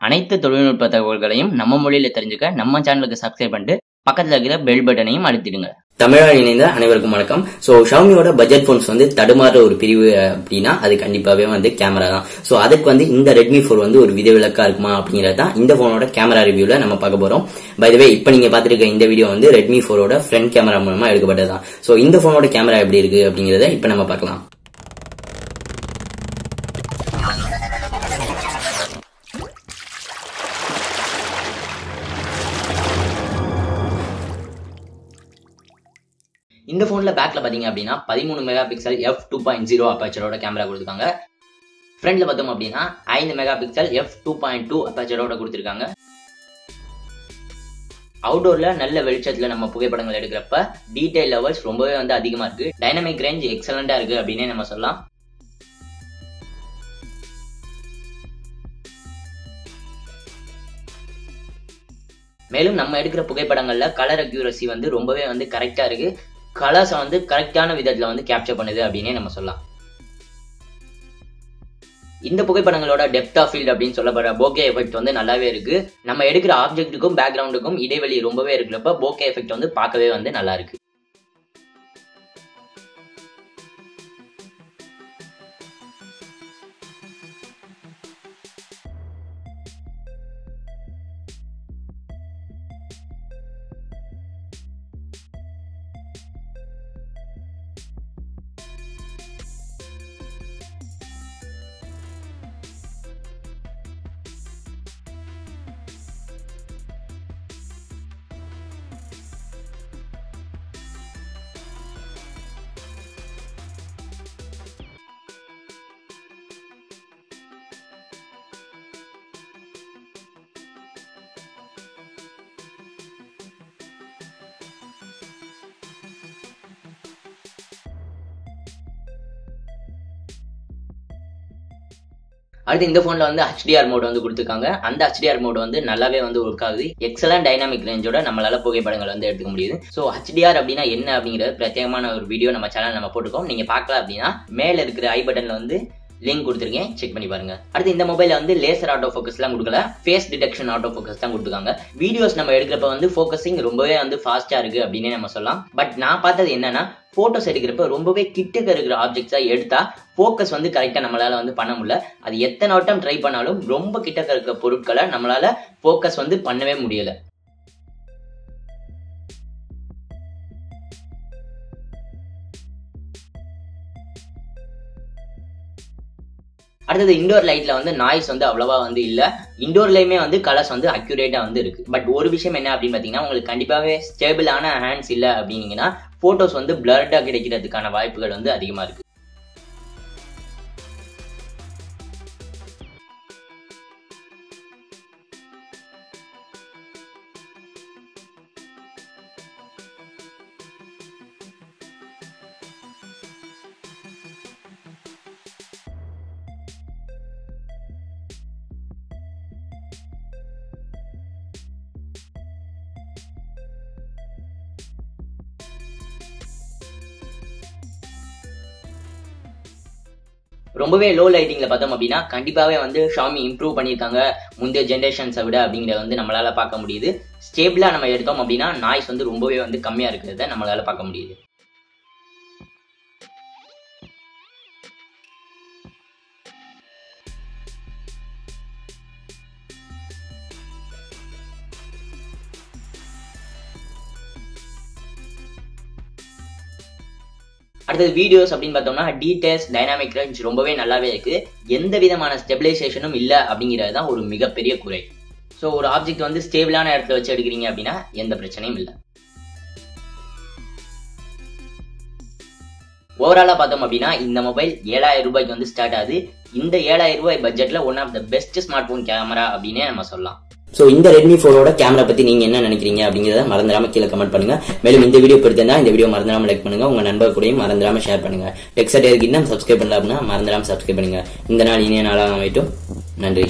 அனைத்து தொழில்நுட்ப தகவல்களையும் நம்ம மொழியில தெரிஞ்சுக்க நம்ம சேனலுக்கு சப்ஸ்கிரைப் பண்ணிட்டு பக்கத்துல இருக்கிற பெல் பட்டனையும் அழுத்திடுங்க. தமிழால் இணைந்த அனைவருக்கும் வணக்கம். சோ ஷாமியோட பட்ஜெட் போன்ஸ் தடுமாற ஒரு பிரிவு அப்படின்னா அது கண்டிப்பாவே கேமரா தான். சோ அதுக்கு இந்த ரெட்மி 4 ஒரு விதிவிலக்கா இருக்குமா அப்படிங்கறத இந்த போனோட கேமரா ரிவ்யூல நம்ம பார்க்க போறோம். பை தி வே இப்ப நீங்க பாத்துருக்க இந்த வீடியோ ரெட்மி 4 ஃப்ரண்ட் கேமரா மூலமா எடுக்கப்பட்டதுதான். சோ இந்த போனோட கேமரா எப்படி இருக்கு அப்படிங்கறத இப்ப நம்ம பார்க்கலாம். இந்த போன்ல பேக்ல பாத்தீங்க அப்படின்னா 13 மெகா பிக்சல் f2.0 அபர்ச்சரோட கேமரா கொடுத்துருக்காங்க. ஃப்ரண்ட்ல பார்த்தோம் அப்படின்னா 5 மெகா பிக்சல் f2.2 அபர்ச்சரோட கொடுத்துருக்காங்க. அவுட்டோர்ல நல்ல வெளிச்சத்துல நம்ம புகைப்படங்கள் எடுக்கிறப்ப டீடைல் லெவல்ஸ் ரொம்பவே அதிகமா இருக்கு. டைனமிக் ரேஞ்ச் எக்ஸலண்டா இருக்கு அப்படின்னே நம்ம சொல்லலாம். மேலும் நம்ம எடுக்கிற புகைப்படங்கள்ல கலர் அக்யூரசி ரொம்பவே கரெக்டா இருக்கு. கலர்ஸ் கரெக்டான விதத்துல கேப்சர் பண்ணுது அப்படின்னே நம்ம சொல்லலாம். இந்த புகைப்படங்களோட டெப்த் ஆஃப் ஃபீல்ட் அப்படின்னு சொல்லப்படுற போகே எஃபெக்ட் நல்லாவே இருக்கு. நம்ம எடுக்கிற ஆப்ஜெக்ட்டுக்கும் பேக்ரவுண்டுக்கும் இடைவெளி ரொம்பவே இருக்கிறப்ப போகே எஃபெக்ட் பார்க்கவே நல்லா இருக்கு. அடுத்து இந்த போன்ல HDR மோட் கொடுத்துருக்காங்க. அந்த HDR மோட் நல்லாவே ஒர்க் ஆகுது. எக்ஸலன்ட் டைனாமிக் ரேஞ்சோட நம்மளால புகைப்படங்கள் எடுத்துக்க முடியுது. சோ HDR அப்படின்னா என்ன அப்படிங்கறது பிரத்யேகமான ஒரு வீடியோ நம்ம சேனல் நம்ம போட்டுக்கோம். நீங்க பார்க்கல அப்படின்னா மேல இருக்கிற ஐ பட்டன்ல லிங்க் கொடுத்துருக்கேன், செக் பண்ணி பாருங்க. அடுத்து இந்த மொபைல லேசர் ஆட்டோ ஃபோக்கஸ் எல்லாம் கொடுக்கல, ஃபேஸ் டிடெக்ஷன் ஆட்டோ ஃபோக்கஸ் தான் கொடுத்துருக்காங்க. வீடியோஸ் நம்ம எடுக்கிறப்ப ஃபோக்கஸிங் ரொம்பவே ஃபாஸ்டா இருக்கு அப்படின்னே நம்ம சொல்லலாம். பட் நான் பார்த்தது என்னன்னா போட்டோஸ் எடுக்கிறப்ப ரொம்பவே கிட்டக்க இருக்கிற ஆப்ஜெக்ட்ஸா எடுத்தா போக்கஸ் கரெக்டா நம்மளால பண்ண முடியல. அது எத்தனை வட்டம் ட்ரை பண்ணாலும் ரொம்ப கிட்டக்க இருக்கிற பொருட்களை நம்மளால போக்கஸ் பண்ணவே முடியல. அடுத்தது இண்டோர் லைட்ல நாய்ஸ் அவ்வளவா இல்ல. இண்டோர்லயுமே கலர்ஸ் அக்யூரேட்டா இருக்கு. பட் ஒரு விஷயம் என்ன அப்படின்னு பாத்தீங்கன்னா உங்களுக்கு கண்டிப்பாவே ஸ்டேபிளான ஹேண்ட்ஸ் இல்ல அப்படின்னீங்கன்னா போட்டோஸ் பிளர்டா கிடைக்கிறதுக்கான வாய்ப்புகள் அதிகமா இருக்கு. ரொம்பவே லோ லைட்டிங்ல பார்த்தோம் அப்படின்னா கண்டிப்பாவே ஷாமி இம்ப்ரூவ் பண்ணியிருக்காங்க முந்தைய ஜென்ரேஷன்ஸை விட அப்படிங்கறத நம்மளால பார்க்க முடியுது. ஸ்டேபிளா நம்ம எடுத்தோம் அப்படின்னா நாய்ஸ் ரொம்பவே கம்மியா இருக்கிறத நம்மளால பார்க்க முடியுது. அடுத்தது வீடியோஸ் அப்படின்னு பார்த்தோம்னா டீடைல்ஸ் டைனாமிக் ரேஞ்ச் ரொம்பவே நல்லாவே இருக்கு. எந்த விதமான ஸ்டெபிலைசேஷனும் இல்ல அப்படிங்கிறது தான் ஒரு மிகப்பெரிய குறை. ஸோ ஒரு ஆப்ஜெக்ட் ஸ்டேபிளான இடத்துல வச்சு எடுக்கிறீங்க அப்படின்னா எந்த பிரச்சனையும் இல்லை. ஓவராலா பார்த்தோம் அப்படின்னா இந்த மொபைல் 7000 ரூபாய்க்கு ஸ்டார்ட் ஆகுது. இந்த 7000 ரூபாய் பட்ஜெட்ல one of the best smart phone camera அப்படின்னே நம்ம சொல்லலாம். சோ இந்த ரெட்மி 4 கேமரா பத்தி நீங்க என்ன நினைக்கிறீங்க அப்படிங்கறத மறந்துடாம கீழே கமெண்ட் பண்ணுங்க. மேலும் இந்த வீடியோ பிடிச்சிருந்தா இந்த வீடியோ மறந்துடாம லைக் பண்ணுங்க, உங்க நண்பர் கூடயும் மறந்துடாம ஷேர் பண்ணுங்க. டெக்ஸட் இன்னும் சப்ஸ்கிரைப் பண்ணல அப்படின்னா மறந்துடாம சப்ஸ்கிரைப் பண்ணுங்க. இந்த நாள் இனிய நாளாக அமையட்டும். நன்றி.